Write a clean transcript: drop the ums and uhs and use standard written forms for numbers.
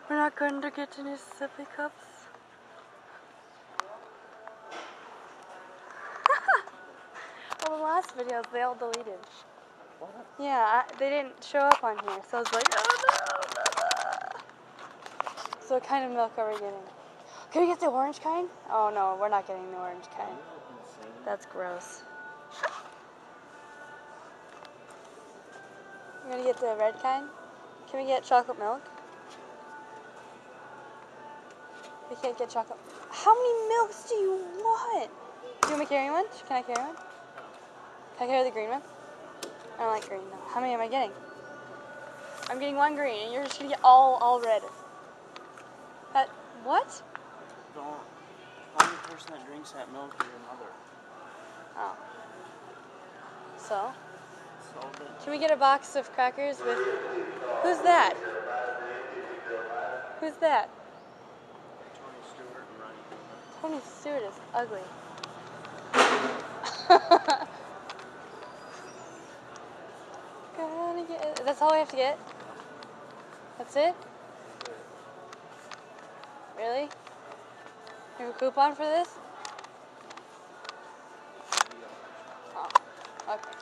We're not going to get any sippy cups. Well, the last videos they all deleted. What? Yeah, they didn't show up on here, so I was like, oh no. So what kind of milk are we getting? Can we get the orange kind? Oh no, we're not getting the orange kind. That's gross. We're gonna get the red kind? Can we get chocolate milk? We can't get chocolate. How many milks do you want? Do you want me to carry one? Can I carry one? Can I carry the green one? I don't like green though. How many am I getting? I'm getting one green, and you're just gonna get all red. What? Don't. Only person that drinks that milk is your mother. Oh. So? So good. Can we get a box of crackers with... Who's that? Who's that? Tony Stewart and Ryan Newman. Tony Stewart is ugly. That's all we have to get? That's it? Really? You have a coupon for this? Oh, okay.